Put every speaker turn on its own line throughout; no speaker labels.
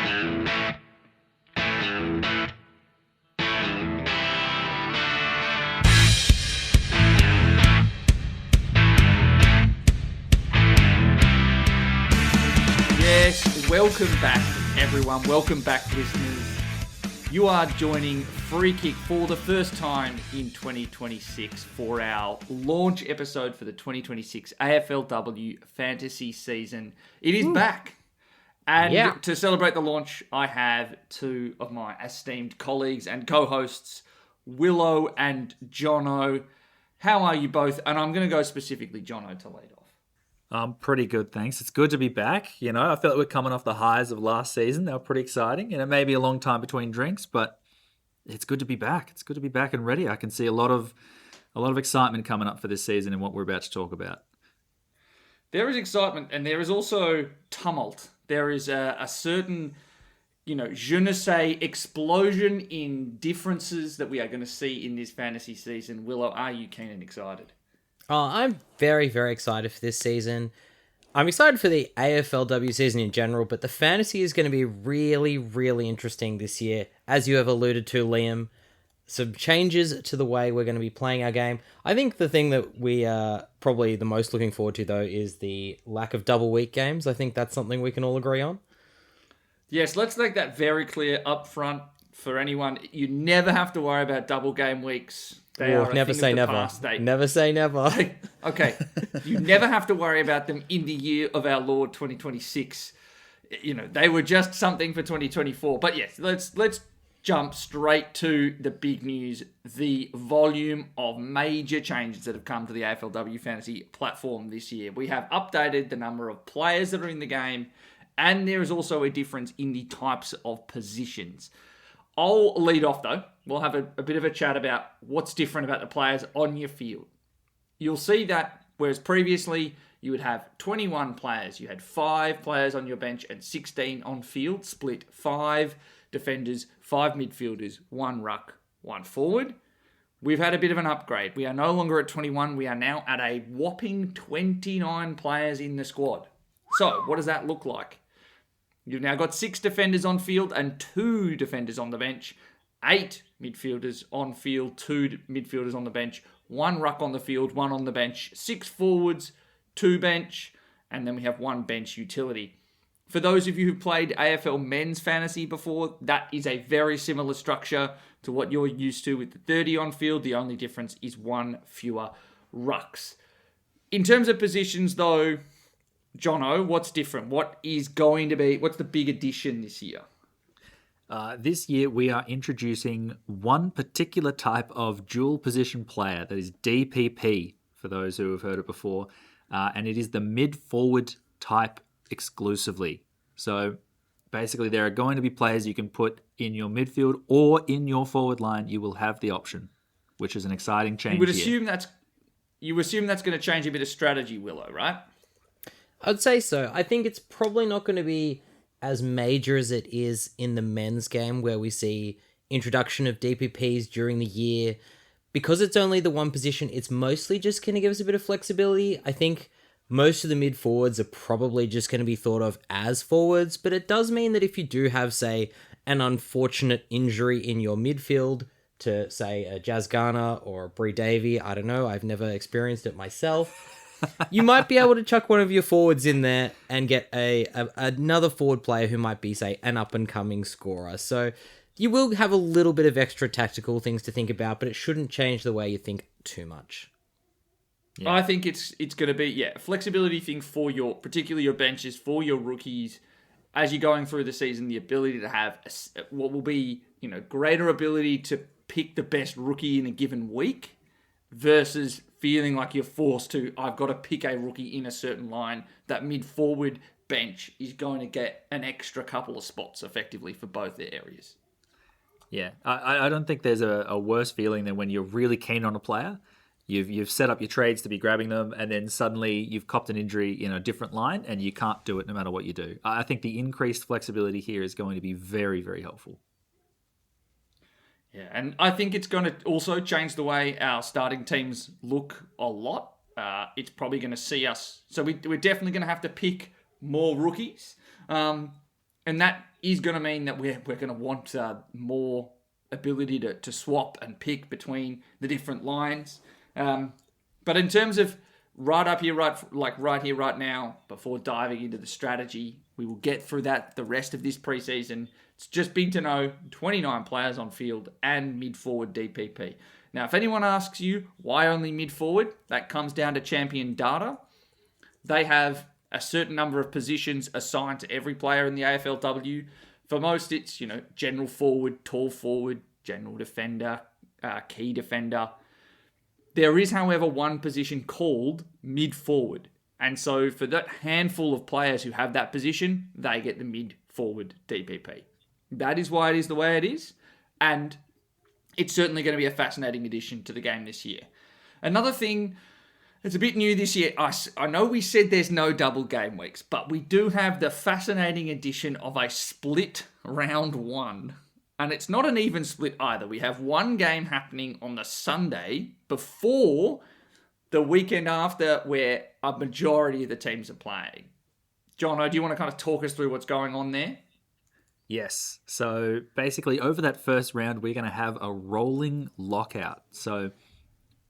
Yes, welcome back, everyone. Welcome back, listeners. You are joining Free Kick for the first time in 2026 for our launch episode for the 2026 AFLW Fantasy season. It is back. And to celebrate the launch, I have two of my esteemed colleagues and co-hosts, Willow and Jono. How are you both? And I'm going to go specifically Jono to lead off.
I'm pretty good, thanks. It's good to be back. You know, I feel like we're coming off the highs of last season. They were pretty exciting. You know, maybe a long time between drinks, but it's good to be back. It's good to be back and ready. I can see a lot of excitement coming up for this season and what we're about to talk about.
There is excitement and there is also tumult. There is a certain, je ne sais explosion in differences that we are going to see in this fantasy season. Willow, are you keen and excited?
Oh, I'm very, very excited for this season. I'm excited for the AFLW season in general, but the fantasy is going to be really, really interesting this year. As you have alluded to, Liam, some changes to the way we're going to be playing our game. I think the thing that we are probably the most looking forward to, though, is the lack of double week games. I think that's something we can all agree on.
Yes, let's make that very clear up front for anyone. You never have to worry about double game weeks.
Never say never. Never say never.
Okay. You never have to worry about them in the year of our Lord 2026. They were just something for 2024. But yes, let's jump straight to the big news. The volume of major changes that have come to the AFLW Fantasy platform this year. We have updated the number of players that are in the game, and there is also a difference in the types of positions. I'll lead off, though. We'll have a bit of a chat about what's different about the players on your field. You'll see that, whereas previously you would have 21 players, you had 5 players on your bench and 16 on field, split 5 defenders, 5 midfielders, 1 ruck, 1 forward. We've had a bit of an upgrade. We are no longer at 21. We are now at a whopping 29 players in the squad. So, what does that look like? You've now got 6 defenders on field and 2 defenders on the bench, 8 midfielders on field, 2 midfielders on the bench, 1 ruck on the field, 1 on the bench, 6 forwards, 2 bench, and then we have 1 bench utility. For those of you who've played AFL men's fantasy before, that is a very similar structure to what you're used to with the 30 on field. The only difference is 1 fewer rucks. In terms of positions, though, Jono, what's different? What's the big addition this year?
This year, we are introducing one particular type of dual position player that is DPP, for those who have heard it before, and it is the mid-forward type exclusively. So basically, there are going to be players you can put in your midfield or in your forward line. You will have the option, which is an exciting change.
You assume that's going to change a bit of strategy, Willow, right?
I'd say so. I think it's probably not going to be as major as it is in the men's game where we see introduction of DPPs during the year. Because it's only the one position, it's mostly just going to give us a bit of flexibility. I think most of the mid forwards are probably just going to be thought of as forwards, but it does mean that if you do have, say, an unfortunate injury in your midfield to, say, a Jazz Garner or a Bree Davey, I don't know, I've never experienced it myself, you might be able to chuck one of your forwards in there and get another forward player who might be, say, an up-and-coming scorer. So you will have a little bit of extra tactical things to think about, but it shouldn't change the way you think too much.
Yeah. I think it's going to be a flexibility thing for particularly your benches, for your rookies, as you're going through the season, the ability to have what will be greater ability to pick the best rookie in a given week versus feeling like you're forced to, I've got to pick a rookie in a certain line. That mid-forward bench is going to get an extra couple of spots effectively for both the areas.
Yeah, I don't think there's a worse feeling than when you're really keen on a player. You've set up your trades to be grabbing them, and then suddenly you've copped an injury in a different line, and you can't do it no matter what you do. I think the increased flexibility here is going to be very, very helpful.
Yeah, and I think it's going to also change the way our starting teams look a lot. It's probably going to see us... So we're definitely going to have to pick more rookies. And And that is going to mean that we're going to want more ability to swap and pick between the different lines. But in terms of right here, right now, before diving into the strategy, we will get through that the rest of this preseason. It's just big to know 29 players on field and mid-forward DPP. Now, if anyone asks you why only mid-forward, that comes down to champion data. They have a certain number of positions assigned to every player in the AFLW. For most, it's, general forward, tall forward, general defender, key defender. There is, however, one position called mid-forward. And so for that handful of players who have that position, they get the mid-forward DPP. That is why it is the way it is. And it's certainly going to be a fascinating addition to the game this year. Another thing that's a bit new this year, I know we said there's no double game weeks, but we do have the fascinating addition of a split round one. And it's not an even split either. We have one game happening on the Sunday before the weekend after, where a majority of the teams are playing. Jono, do you want to kind of talk us through what's going on there?
Yes. So basically, over that first round, we're going to have a rolling lockout. So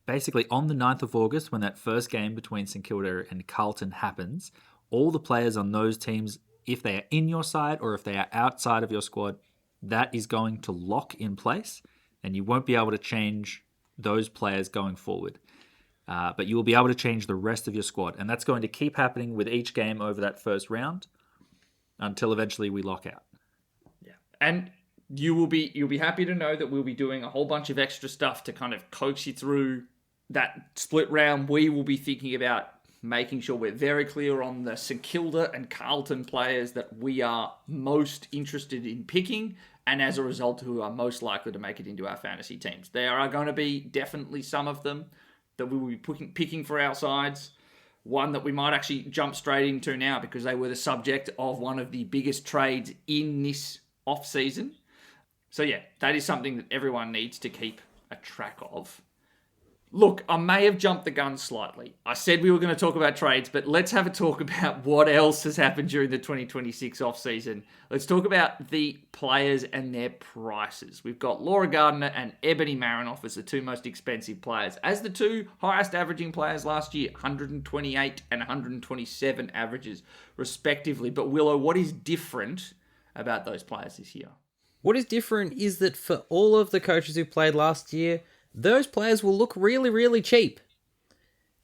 basically, on the 9th of August, when that first game between St Kilda and Carlton happens, all the players on those teams, if they are in your side or if they are outside of your squad, that is going to lock in place, and you won't be able to change those players going forward. But you will be able to change the rest of your squad, and that's going to keep happening with each game over that first round until eventually we lock out.
Yeah, and you'll be happy to know that we'll be doing a whole bunch of extra stuff to kind of coax you through that split round. We will be thinking about making sure we're very clear on the St Kilda and Carlton players that we are most interested in picking, and as a result, who are most likely to make it into our fantasy teams. There are going to be definitely some of them that we will be picking for our sides. One that we might actually jump straight into now because they were the subject of one of the biggest trades in this off-season. So yeah, that is something that everyone needs to keep a track of. Look, I may have jumped the gun slightly. I said we were going to talk about trades, but let's have a talk about what else has happened during the 2026 off-season. Let's talk about the players and their prices. We've got Laura Gardner and Ebony Marinoff as the two most expensive players. As the two highest averaging players last year, 128 and 127 averages, respectively. But Willow, what is different about those players this year?
What is different is that for all of the coaches who played last year, those players will look really, really cheap.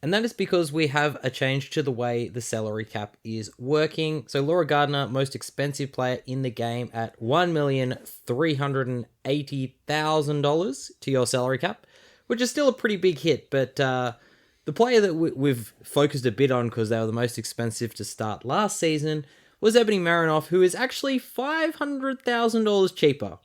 And that is because we have a change to the way the salary cap is working. So Laura Gardner, most expensive player in the game at $1,380,000 to your salary cap, which is still a pretty big hit. But the player that we've focused a bit on because they were the most expensive to start last season was Ebony Marinoff, who is actually $500,000 cheaper,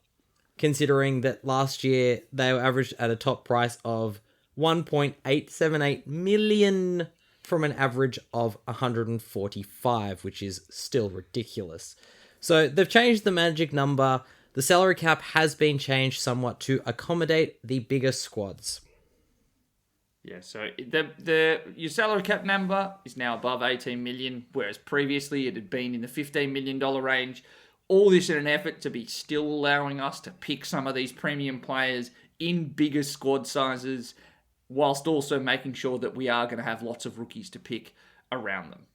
considering that last year they were averaged at a top price of $1.878 million from an average of 145, which is still ridiculous. So they've changed the magic number. The salary cap has been changed somewhat to accommodate the bigger squads.
Yeah, so your salary cap number is now above 18 million, whereas previously it had been in the $15 million range. All this in an effort to be still allowing us to pick some of these premium players in bigger squad sizes, whilst also making sure that we are going to have lots of rookies to pick around them.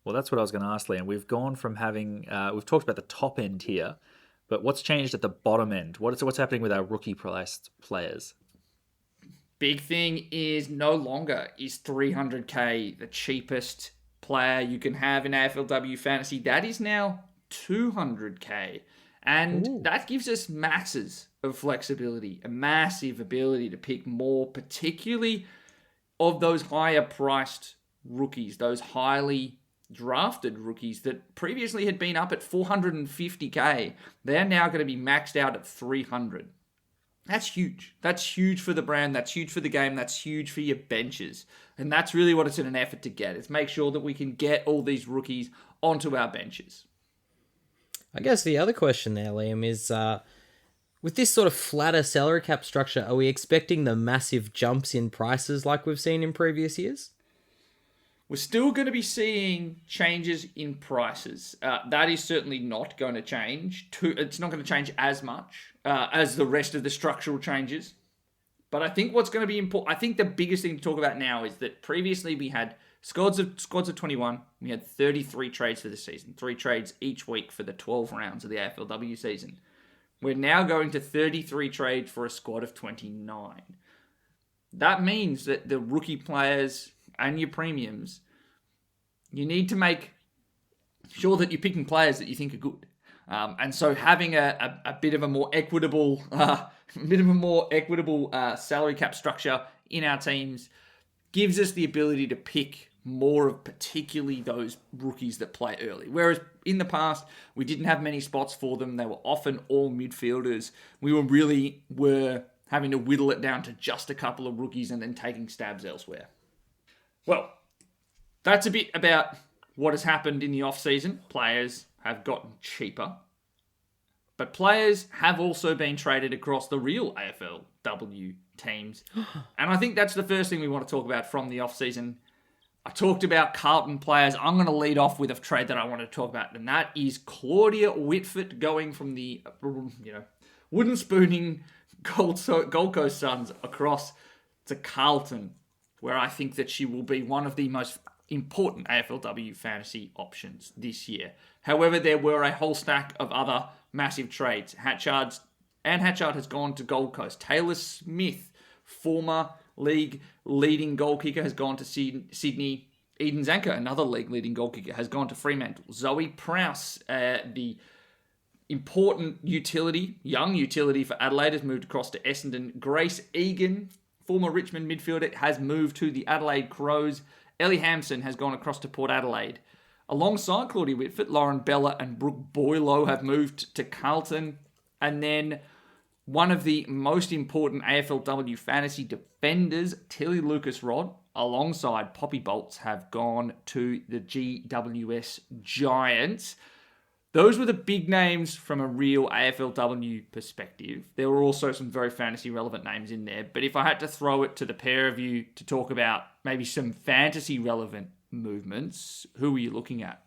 Well, that's what I was going to ask, Liam. We've gone from having, we've talked about the top end here, but what's changed at the bottom end? What's happening with our rookie priced players?
Big thing is no longer is 300k the cheapest player you can have in AFLW Fantasy. That is now 200k. And that gives us masses of flexibility, a massive ability to pick more, particularly of those higher priced rookies, those highly drafted rookies that previously had been up at 450k. They're now going to be maxed out at 300. That's huge. That's huge for the brand. That's huge for the game. That's huge for your benches. And that's really what it's in an effort to get. It's make sure that we can get all these rookies onto our benches.
I guess the other question there, Liam, is with this sort of flatter salary cap structure, are we expecting the massive jumps in prices like we've seen in previous years?
We're still going to be seeing changes in prices. That is certainly not going to change. It's not going to change as much as the rest of the structural changes. But I think what's going to be important, I think the biggest thing to talk about now is that previously we had squads of 21. We had 33 trades for the season, 3 trades each week for the 12 rounds of the AFLW season. We're now going to 33 trades for a squad of 29. That means that the rookie players and your premiums, you need to make sure that you're picking players that you think are good. And so having a bit of a more equitable, salary cap structure in our teams gives us the ability to pick more of particularly those rookies that play early. Whereas in the past, we didn't have many spots for them. They were often all midfielders. We were having to whittle it down to just a couple of rookies and then taking stabs elsewhere. Well, that's a bit about what has happened in the off-season. Players have gotten cheaper. But players have also been traded across the real AFLW teams. And I think that's the first thing we want to talk about from the off-season. I talked about Carlton players. I'm going to lead off with a trade that I want to talk about, and that is Claudia Whitford going from the wooden spooning Gold Coast Suns across to Carlton, where I think that she will be one of the most important AFLW fantasy options this year. However, there were a whole stack of other massive trades. Hatchard has gone to Gold Coast. Taylor Smith, former league leading goal kicker, has gone to Sydney. Eden Zanker, another league leading goal kicker, has gone to Fremantle. Zoe Prowse, the important young utility for Adelaide, has moved across to Essendon. Grace Egan, former Richmond midfielder, has moved to the Adelaide Crows. Ellie Hampson has gone across to Port Adelaide. Alongside Claudia Whitford, Lauren Bella and Brooke Boylow have moved to Carlton. And then one of the most important AFLW fantasy defenders, Tilly Lucas-Rod, alongside Poppy Bolts, have gone to the GWS Giants. Those were the big names from a real AFLW perspective. There were also some very fantasy relevant names in there. But if I had to throw it to the pair of you to talk about maybe some fantasy relevant movements, who are you looking at?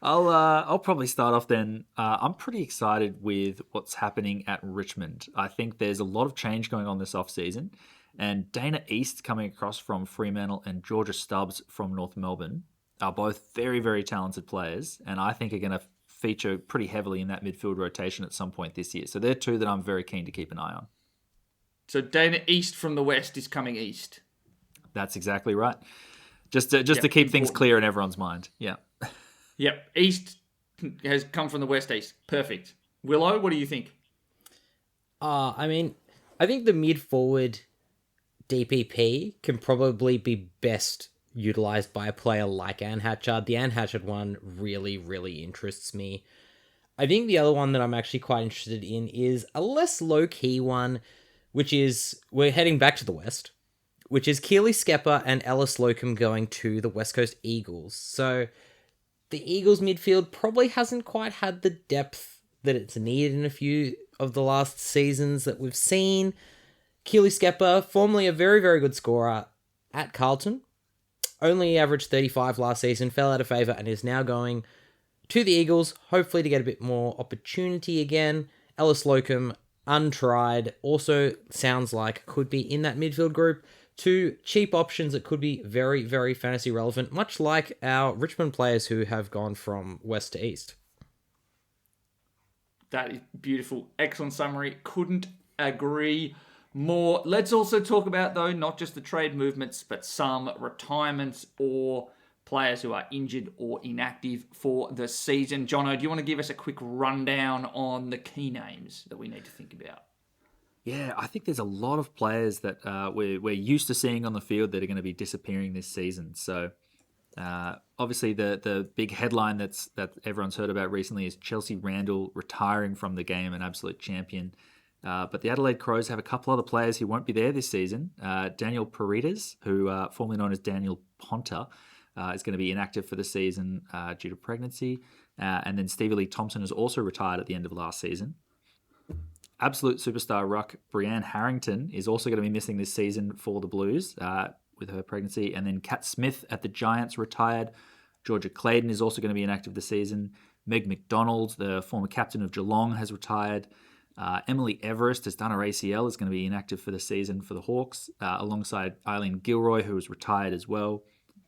I'll probably start off then. I'm pretty excited with what's happening at Richmond. I think there's a lot of change going on this offseason. And Dana East coming across from Fremantle and Georgia Stubbs from North Melbourne are both very, very talented players. And I think are going to feature pretty heavily in that midfield rotation at some point this year. So they're two that I'm very keen to keep an eye on.
So Dana East from the West is coming east.
That's exactly right. Just to keep things clear in everyone's mind. Yeah.
Yep. East has come from the West East. Perfect. Willow, what do you think?
I think the mid-forward DPP can probably be best utilized by a player like Anne Hatchard. The Anne Hatchard one really, really interests me. I think the other one that I'm actually quite interested in is a less low-key one, which is, we're heading back to the West, which is Keely Skepper and Ellis Locum going to the West Coast Eagles. So the Eagles midfield probably hasn't quite had the depth that it's needed in a few of the last seasons that we've seen. Keely Skepper, formerly a very, very good scorer at Carlton, only averaged 35 last season, fell out of favour, and is now going to the Eagles, hopefully to get a bit more opportunity again. Ellis Locum, untried, also sounds like could be in that midfield group. Two cheap options that could be very, very fantasy relevant, much like our Richmond players who have gone from west to east.
That is beautiful. Excellent summary. Couldn't agree more. Let's also talk about, though, not just the trade movements, but some retirements or players who are injured or inactive for the season. Jono, do you want to give us a quick rundown on the key names that we need to think about?
Yeah, I think there's a lot of players that we're used to seeing on the field that are going to be disappearing this season. So obviously the big headline that everyone's heard about recently is Chelsea Randall retiring from the game, an absolute champion. But the Adelaide Crows have a couple other players who won't be there this season. Daniel Paredes, who formerly known as Daniel Ponta, is going to be inactive for the season due to pregnancy. And then Stevie Lee Thompson has also retired at the end of last season. Absolute superstar ruck Brianne Harrington is also going to be missing this season for the Blues. with her pregnancy. And then Kat Smith at the Giants retired. Georgia Clayton is also going to be inactive this season. Meg McDonald, the former captain of Geelong, has retired. Emily Everest has done her ACL, is going to be inactive for the season for the Hawks, alongside Eileen Gilroy, who was retired as well.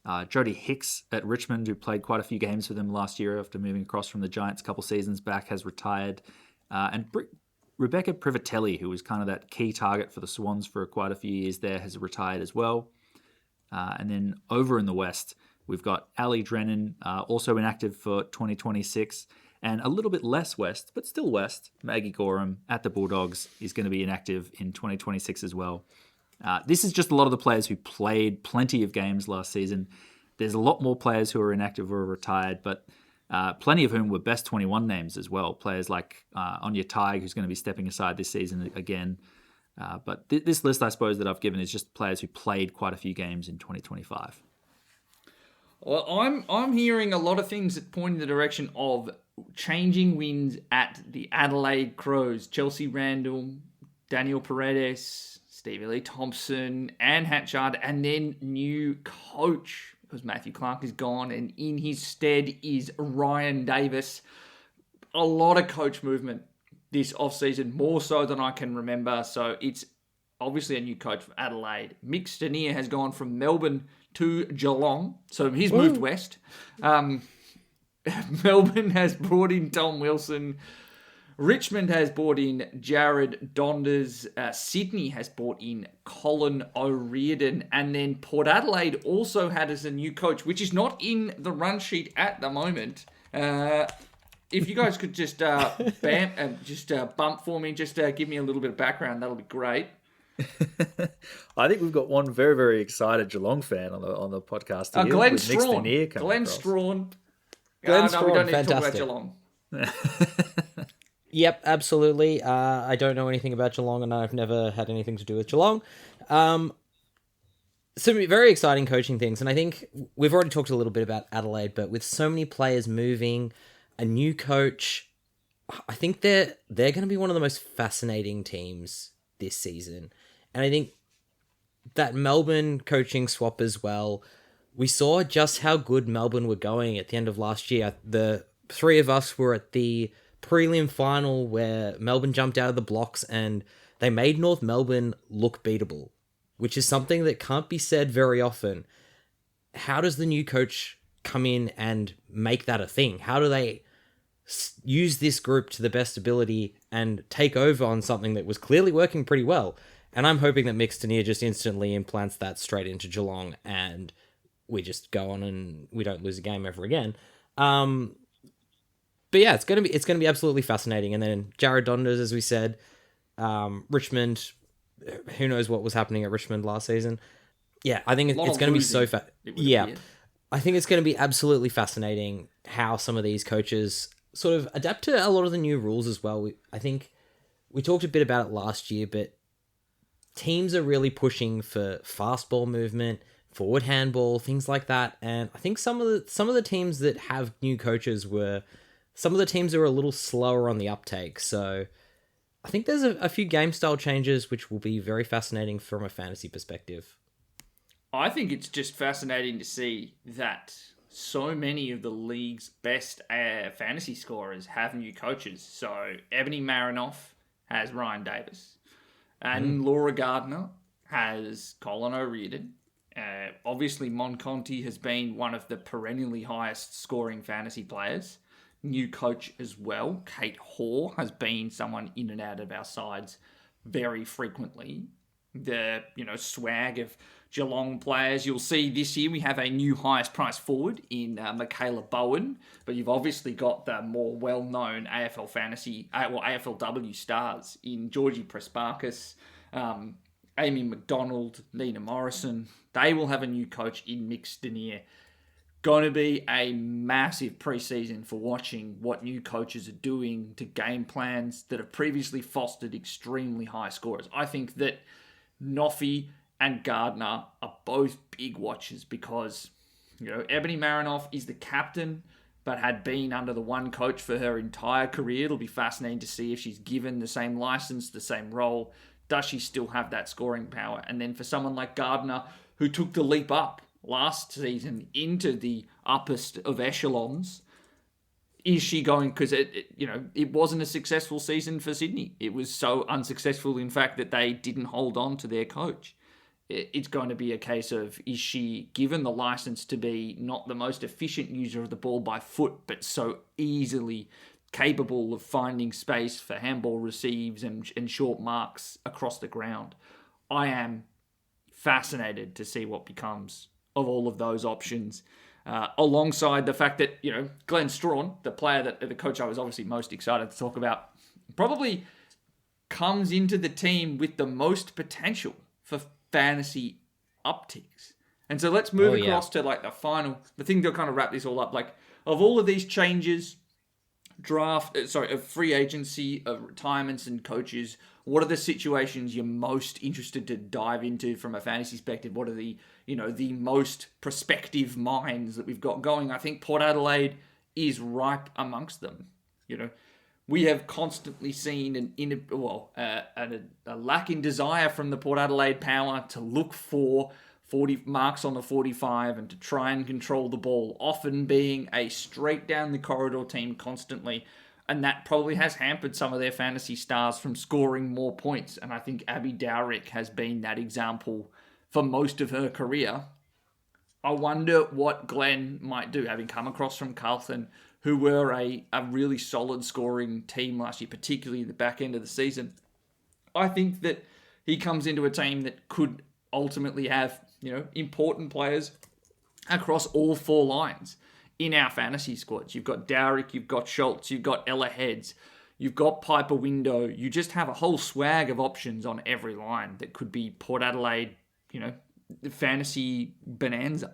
Jodie Hicks at Richmond, who played quite a few games for them last year after moving across from the Giants a couple seasons back, has retired. And Rebecca Privatelli, who was kind of that key target for the Swans for quite a few years there, has retired as well. And then over in the West, we've got Ali Drennan, also inactive for 2026. And a little bit less West, but still West, Maggie Gorham at the Bulldogs is going to be inactive in 2026 as well. This is just a lot of the players who played plenty of games last season. There's a lot more players who are inactive or retired, but plenty of whom were best 21 names as well. Players like Anya Tighe, who's going to be stepping aside this season again. But this list, I suppose, that I've given is just players who played quite a few games in 2025.
Well, I'm hearing a lot of things that point in the direction of changing winds at the Adelaide Crows. Chelsea Randall, Daniel Paredes, Stevie Lee Thompson, Anne Hatchard, and then new coach, because Matthew Clark is gone, and in his stead is Ryan Davis. A lot of coach movement this offseason, more so than I can remember. So it's obviously a new coach for Adelaide. Mick Stanier has gone from Melbourne to Geelong, so he's moved west. Melbourne has brought in Tom Wilson. Richmond has brought in Jared Donders. Sydney has brought in Colin O'Riordan. And then Port Adelaide also had as a new coach, which is not in the run sheet at the moment. If you guys could just bump for me, just give me a little bit of background, that'll be great.
I think we've got one very, very excited Geelong fan on the podcast here.
Glenn
with
Strawn.
Glenn
Strawn.
Glenn
No,
Strawn,
we don't need
fantastic.
to talk about Geelong.
Yep, absolutely. I don't know anything about Geelong, and I've never had anything to do with Geelong. Some very exciting coaching things, and I think we've already talked a little bit about Adelaide, but with so many players moving, a new coach, I think they're going to be one of the most fascinating teams this season. And I think that Melbourne coaching swap as well, we saw just how good Melbourne were going at the end of last year. The three of us were at the prelim final where Melbourne jumped out of the blocks and they made North Melbourne look beatable, which is something that can't be said very often. How does the new coach come in and make that a thing? How do they use this group to the best ability and take over on something that was clearly working pretty well? And I'm hoping that Mick Stanier just instantly implants that straight into Geelong and we just go on and we don't lose a game ever again. But yeah, it's gonna be absolutely fascinating. And then Jared Donders, as we said, Richmond. Who knows what was happening at Richmond last season? Yeah, I think it's going to be so I think it's going to be absolutely fascinating how some of these coaches sort of adapt to a lot of the new rules as well. I think we talked a bit about it last year, but teams are really pushing for fast ball movement, forward handball, things like that. And I think some of the teams that have new coaches were some of the teams that are a little slower on the uptake. So I think there's a few game style changes which will be very fascinating from a fantasy perspective.
I think it's just fascinating to see that so many of the league's best fantasy scorers have new coaches. So Ebony Marinoff has Ryan Davis, and Laura Gardner has Colin O'Riordan. Obviously, Monconti has been one of the perennially highest scoring fantasy players. New coach as well. Kate Hoare has been someone in and out of our sides very frequently. The swag of Geelong players. You'll see this year we have a new highest price forward in Michaela Bowen, but you've obviously got the more well-known AFL Fantasy, AFLW stars in Georgie Prespakis, Amy McDonald, Nina Morrison. They will have a new coach in Mick Stanier. Going to be a massive preseason for watching what new coaches are doing to game plans that have previously fostered extremely high scorers. I think that Noffy and Gardner are both big watches because, Ebony Marinoff is the captain, but had been under the one coach for her entire career. It'll be fascinating to see if she's given the same license, the same role. Does she still have that scoring power? And then for someone like Gardner, who took the leap up last season into the uppest of echelons. Is she going, because it wasn't a successful season for Sydney. It was so unsuccessful, in fact, that they didn't hold on to their coach. It's going to be a case of, is she given the license to be not the most efficient user of the ball by foot, but so easily capable of finding space for handball receives and short marks across the ground? I am fascinated to see what becomes of all of those options. Alongside the fact that, Glenn Strawn, the coach I was obviously most excited to talk about, probably comes into the team with the most potential for fantasy upticks. And so let's move across to the thing to kind of wrap this all up. Like, of all of these changes, of free agency, of retirements and coaches, what are the situations you're most interested to dive into from a fantasy perspective? What are the most prospective minds that we've got going? I think Port Adelaide is ripe amongst them. We have constantly seen a lack in desire from the Port Adelaide power to look for 40 marks on the 45 and to try and control the ball, often being a straight down the corridor team constantly. And that probably has hampered some of their fantasy stars from scoring more points. And I think Abby Dowrick has been that example for most of her career. I wonder what Glenn might do, having come across from Carlton, who were a really solid scoring team last year, particularly at the back end of the season. I think that he comes into a team that could ultimately have, important players across all four lines in our fantasy squads. You've got Dowrick, you've got Schultz, you've got Ella Heads, you've got Piper Window. You just have a whole swag of options on every line that could be Port Adelaide, fantasy bonanza.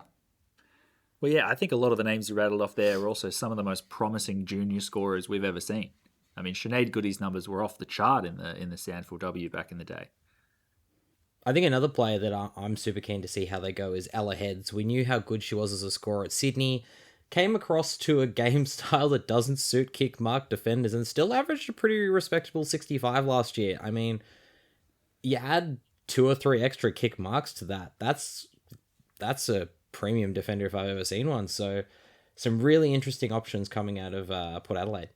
Well, yeah, I think a lot of the names you rattled off there are also some of the most promising junior scorers we've ever seen. I mean, Sinead Goody's numbers were off the chart in the AFLW back in the day.
I think another player that I'm super keen to see how they go is Ella Heads. We knew how good she was as a scorer at Sydney, came across to a game style that doesn't suit kick mark defenders, and still averaged a pretty respectable 65 last year. I mean, you add 2 or 3 extra kick marks to that. That's a premium defender if I've ever seen one. So some really interesting options coming out of Port Adelaide.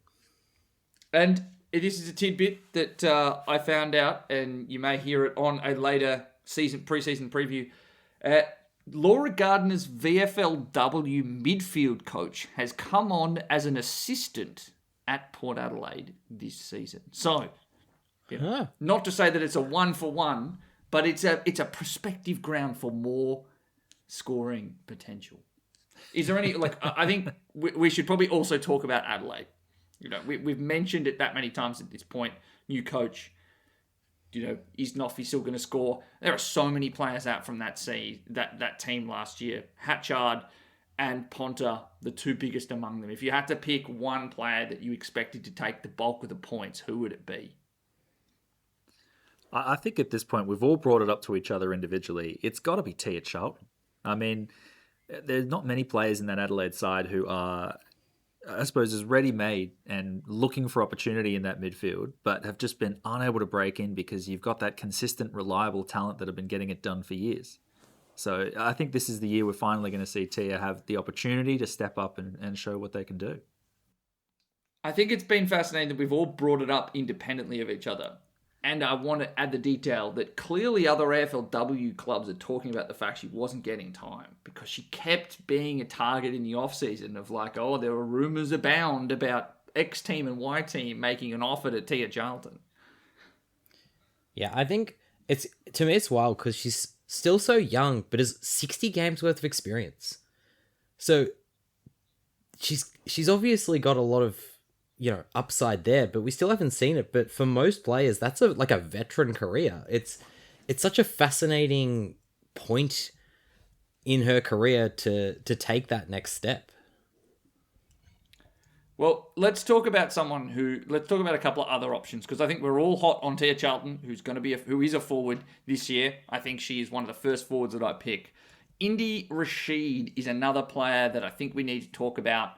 And
this is a tidbit that I found out, and you may hear it on a later preseason preview. Laura Gardner's VFLW midfield coach has come on as an assistant at Port Adelaide this season. So, not to say that it's a 1-for-1, but it's a prospective ground for more scoring potential. Is there any, I think we should probably also talk about Adelaide. We've mentioned it that many times at this point. New coach, is Noffy still going to score? There are so many players out from that team last year. Hatchard and Ponta, the two biggest among them. If you had to pick one player that you expected to take the bulk of the points, who would it be?
I think at this point, we've all brought it up to each other individually. It's got to be Tia Charlton. I mean, there's not many players in that Adelaide side who are, I suppose, is ready-made and looking for opportunity in that midfield, but have just been unable to break in because you've got that consistent, reliable talent that have been getting it done for years. So I think this is the year we're finally going to see Tia have the opportunity to step up and show what they can do.
I think it's been fascinating that we've all brought it up independently of each other. And I want to add the detail that clearly other AFLW clubs are talking about the fact she wasn't getting time because she kept being a target in the off-season of there were rumours abound about X team and Y team making an offer to Tia Charlton.
Yeah, I think to me it's wild because she's still so young, but has 60 games worth of experience. So she's obviously got a lot of upside there, but we still haven't seen it. But for most players, that's a veteran career. It's such a fascinating point in her career to take that next step.
Well, let's talk about a couple of other options, because I think we're all hot on Tia Charlton, who is a forward this year. I think she is one of the first forwards that I pick. Indy Rashid is another player that I think we need to talk about.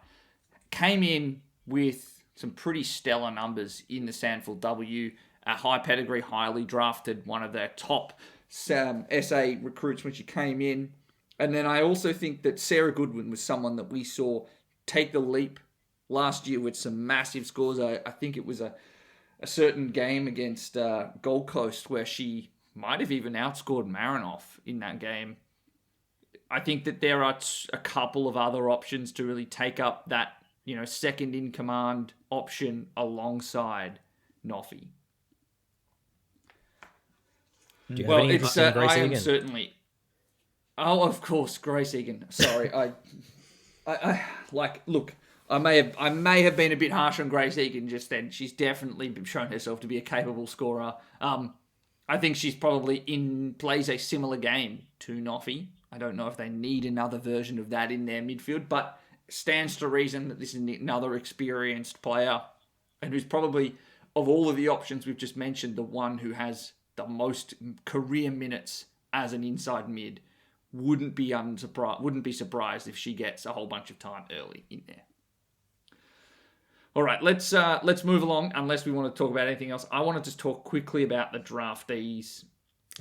Came in with some pretty stellar numbers in the AFLW, a high pedigree, highly drafted, one of their top SA recruits when she came in. And then I also think that Sarah Goodwin was someone that we saw take the leap last year with some massive scores. I think it was a certain game against Gold Coast where she might have even outscored Marinoff in that game. I think that there are a couple of other options to really take up that, second in command option alongside Noffy.
Do you have any interest in Grace
I am
Egan?
certainly. Oh, of course, Grace Egan. Sorry, look. I may have been a bit harsh on Grace Egan just then. She's definitely shown herself to be a capable scorer. I think she's probably plays a similar game to Noffy. I don't know if they need another version of that in their midfield, but stands to reason that this is another experienced player and who's probably, of all of the options we've just mentioned, the one who has the most career minutes as an inside mid. Wouldn't be surprised if she gets a whole bunch of time early in there. All right, let's move along. Unless we want to talk about anything else, I want to just talk quickly about the draftees.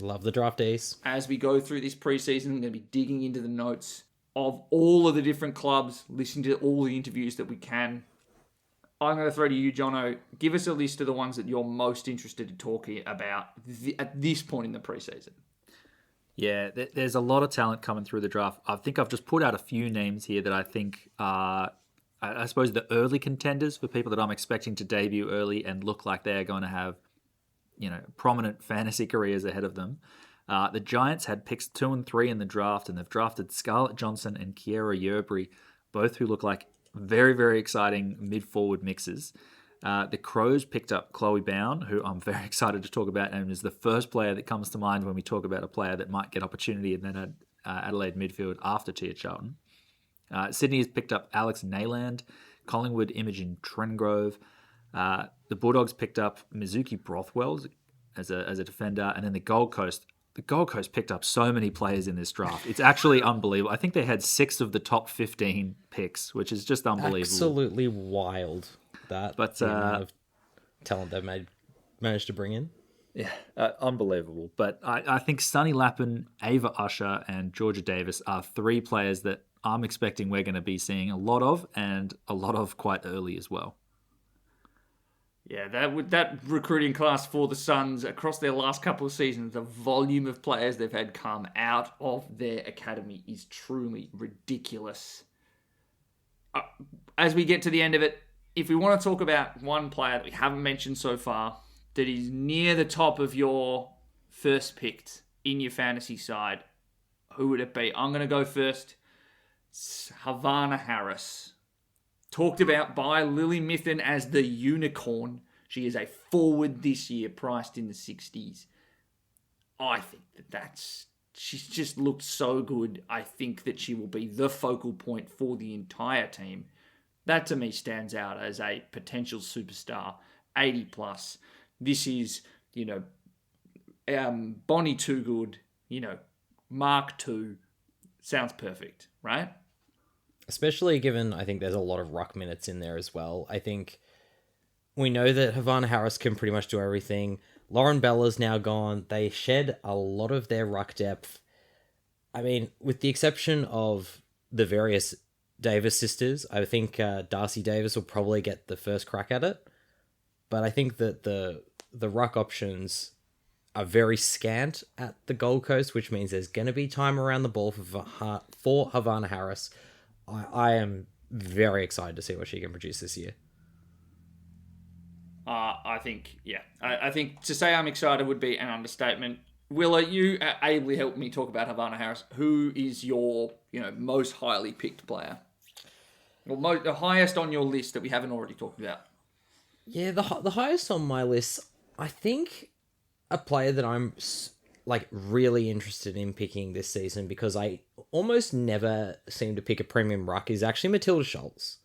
Love the draftees.
As we go through this preseason, I'm going to be digging into the notes of all of the different clubs, listening to all the interviews that we can. I'm going to throw to you, Jono. Give us a list of the ones that you're most interested in talking about at this point in the preseason.
Yeah, there's a lot of talent coming through the draft. I think I've just put out a few names here that I think are, I suppose, the early contenders for people that I'm expecting to debut early and look like they're going to have, prominent fantasy careers ahead of them. The Giants had picks 2 and 3 in the draft, and they've drafted Scarlett Johnson and Kiera Yerbury, both who look like very, very exciting mid-forward mixes. The Crows picked up Chloe Bown, who I'm very excited to talk about, and is the first player that comes to mind when we talk about a player that might get opportunity in that Adelaide midfield after Tia Charlton. Sydney has picked up Alex Nayland, Collingwood Imogen Trengrove. The Bulldogs picked up Mizuki Brothwell as a defender, and then the Gold Coast picked up so many players in this draft. It's actually unbelievable. I think they had 6 of the top 15 picks, which is just unbelievable.
Absolutely wild. The amount of talent they've managed to bring in.
Yeah, unbelievable. But I think Sunny Lappin, Ava Usher, and Georgia Davis are 3 players that I'm expecting we're going to be seeing a lot of, and a lot of quite early as well.
Yeah, that recruiting class for the Suns across their last couple of seasons, the volume of players they've had come out of their academy is truly ridiculous. As we get to the end of it, if we want to talk about one player that we haven't mentioned so far that is near the top of your first picked in your fantasy side, who would it be? I'm going to go first. It's Havana Harris. Talked about by Lily Mithen as the unicorn. She is a forward this year, priced in the 60s. I think she's just looked so good. I think that she will be the focal point for the entire team. That to me stands out as a potential superstar, 80 plus. This is, Bonnie Toogood, Mark II. Sounds perfect, right?
Especially given, I think there's a lot of ruck minutes in there as well. I think we know that Havana Harris can pretty much do everything. Lauren Bella's now gone. They shed a lot of their ruck depth. I mean, with the exception of the various Davis sisters, I think Darcy Davis will probably get the first crack at it. But I think that the ruck options are very scant at the Gold Coast, which means there's going to be time around the ball for Havana Harris. I am very excited to see what she can produce this year.
I think to say I'm excited would be an understatement. Willa, you ably helped me talk about Havana Harris. Who is your, most highly picked player? Or the highest on your list that we haven't already talked about?
Yeah, the highest on my list, I think a player that I'm really interested in picking this season, because I almost never seem to pick a premium ruck, is actually Matilda Schultz.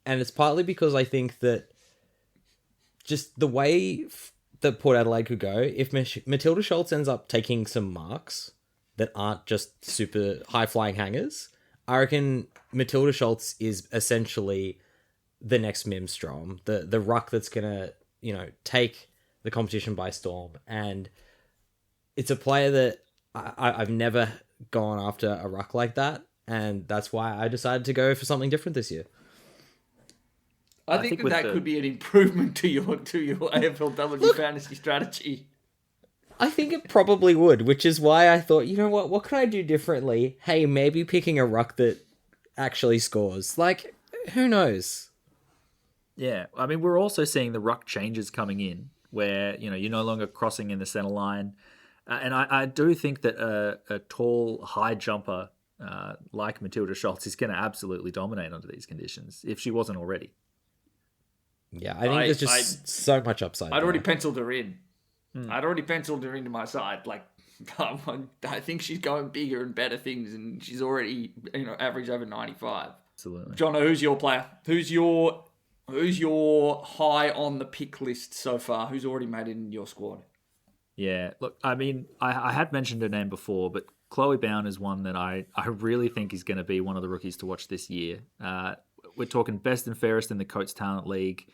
And it's partly because I think that just the way that Port Adelaide could go, if Matilda Schultz ends up taking some marks that aren't just super high-flying hangers, I reckon Matilda Schultz is essentially the next Mimstrom, the ruck that's going to, take the competition by storm. And it's a player that I've never gone after a ruck like that, and that's why I decided to go for something different this year.
I think that could be an improvement to your AFLW fantasy strategy.
I think it probably would, which is why I thought, you know what can I do differently? Hey, maybe picking a ruck that actually scores. Like, who knows?
Yeah, I mean, we're also seeing the ruck changes coming in, where you're no longer crossing in the center line, and I do think that a tall, high jumper like Matilda Schultz is going to absolutely dominate under these conditions if she wasn't already.
Yeah, I think there's just so much upside.
I'd already penciled her in. I'd already penciled her into my side. Like, I think she's going bigger and better things, and she's already average over 95.
Absolutely.
Jono, who's your player? Who's your high on the pick list so far? Who's already made it in your squad?
Yeah, look, I mean, I had mentioned her name before, but Chloe Bowen is one that I really think is going to be one of the rookies to watch this year. We're talking best and fairest in the Coates Talent League,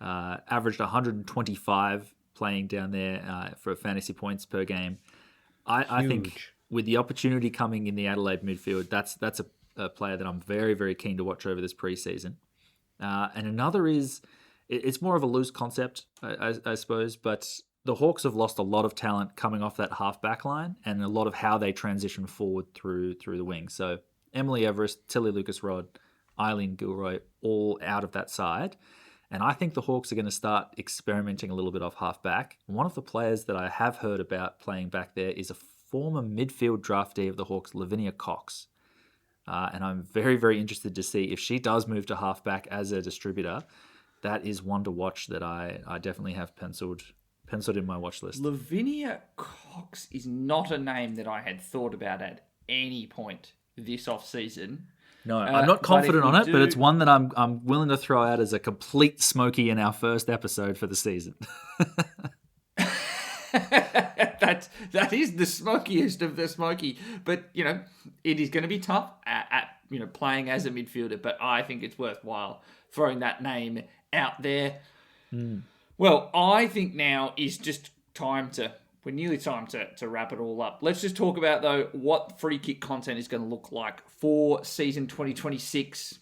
averaged 125 playing down there for fantasy points per game. I think with the opportunity coming in the Adelaide midfield, that's a player that I'm very, very keen to watch over this preseason. And another is, it's more of a loose concept, I suppose, but the Hawks have lost a lot of talent coming off that half-back line and a lot of how they transition forward through the wings. So Emily Everest, Tilly Lucas-Rod, Eileen Gilroy, all out of that side. And I think the Hawks are going to start experimenting a little bit off half-back. One of the players that I have heard about playing back there is a former midfield draftee of the Hawks, Lavinia Cox. And I'm very, very interested to see if she does move to half-back as a distributor. That is one to watch that I definitely have penciled in my watch list.
Lavinia Cox is not a name that I had thought about at any point this off-season.
No, I'm not confident on it, but it's one that I'm willing to throw out as a complete smoky in our first episode for the season.
that is the smokiest of the smoky, but it is going to be tough at playing as a midfielder. But I think it's worthwhile throwing that name out there. Well, I think now is just we're nearly time to wrap it all up. Let's just talk about, though, what free kick content is going to look like for season 2026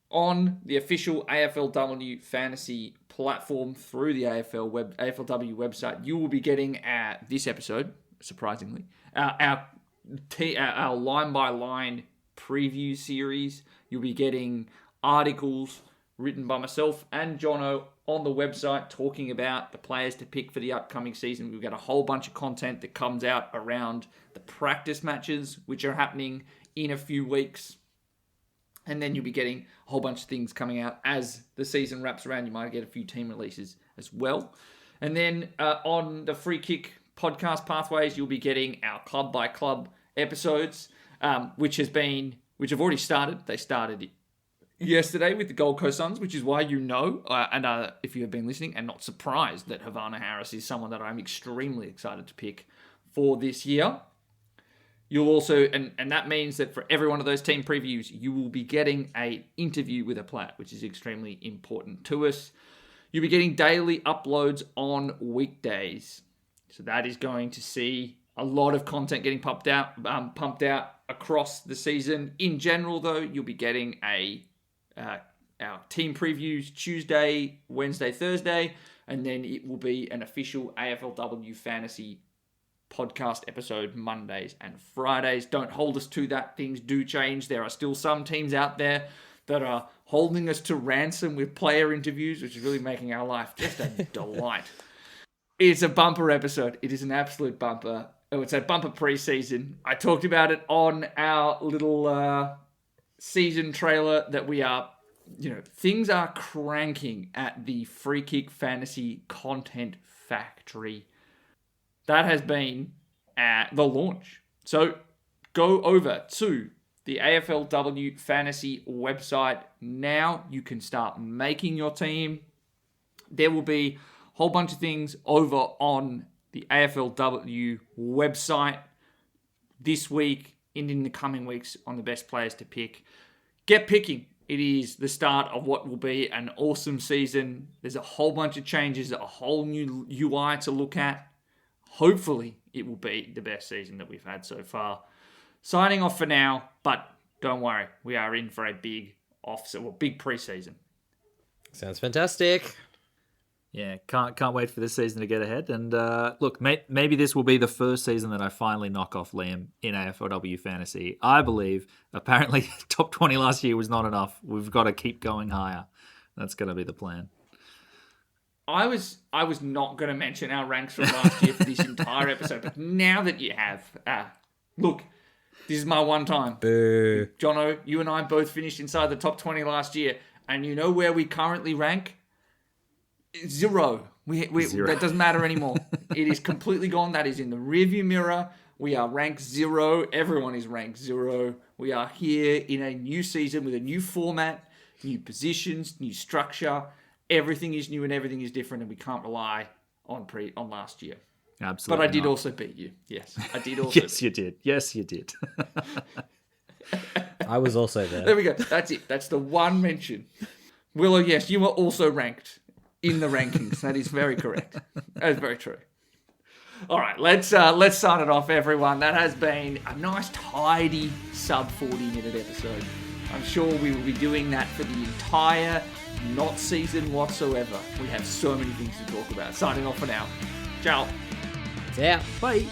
on the official AFLW Fantasy platform through the AFLW website. You will be getting this episode, surprisingly, our line-by-line preview series. You'll be getting articles written by myself and Jono on the website talking about the players to pick for the upcoming season. We've got a whole bunch of content that comes out around the practice matches, which are happening in a few weeks. And then you'll be getting a whole bunch of things coming out as the season wraps around. You might get a few team releases as well. And then on the Free Kick podcast pathways, you'll be getting our club by club episodes, which have already started. They started yesterday with the Gold Coast Suns, which is why and if you have been listening and not surprised that Havana Harris is someone that I'm extremely excited to pick for this year. You'll also, and that means that for every one of those team previews, you will be getting an interview with a player, which is extremely important to us. You'll be getting daily uploads on weekdays. So that is going to see a lot of content getting pumped out across the season. In general, though, you'll be getting our team previews Tuesday, Wednesday, Thursday, and then it will be an official AFLW Fantasy podcast episode Mondays and Fridays. Don't hold us to that. Things do change. There are still some teams out there that are holding us to ransom with player interviews, which is really making our life just a delight. It's a bumper episode. It is an absolute bumper. Oh, it's a bumper preseason. I talked about it on our little season trailer that we are, things are cranking at the Free Kick Fantasy Content Factory. That has been the launch. So go over to the AFLW Fantasy website now. You can start making your team. There will be a whole bunch of things over on the AFLW website this week and in the coming weeks on the best players to pick. Get picking. It is the start of what will be an awesome season. There's a whole bunch of changes, a whole new UI to look at, hopefully it will be the best season that we've had so far. Signing off for now, but don't worry, we are in for a big big preseason.
Sounds fantastic.
Yeah, can't wait for this season to get ahead. And look, maybe this will be the first season that I finally knock off Liam in AFLW Fantasy. I believe, apparently, top 20 last year was not enough. We've got to keep going higher. That's going to be the plan.
I was not going to mention our ranks from last year for this entire episode, but now that you have, look, this is my one time.
Boo.
Jono, you and I both finished inside the top 20 last year, and you know where we currently rank? 0.
Zero.
That doesn't matter anymore. It is completely gone. That is in the rearview mirror. We are ranked 0. Everyone is ranked 0. We are here in a new season with a new format, new positions, new structure. Everything is new and everything is different, and we can't rely on last year.
Absolutely.
But I did
not.
also beat you. Yes, I did also.
Yes, you did.
I was also there.
There we go. That's it. That's the one mention. Willow, yes, you were also ranked in the rankings. That is very correct. That is very true. All right, let's sign it off, everyone. That has been a nice, tidy sub 40-minute episode. I'm sure we will be doing that for the entire not season whatsoever. We have so many things to talk about. Signing off for now. Ciao.
Yeah.
Bye.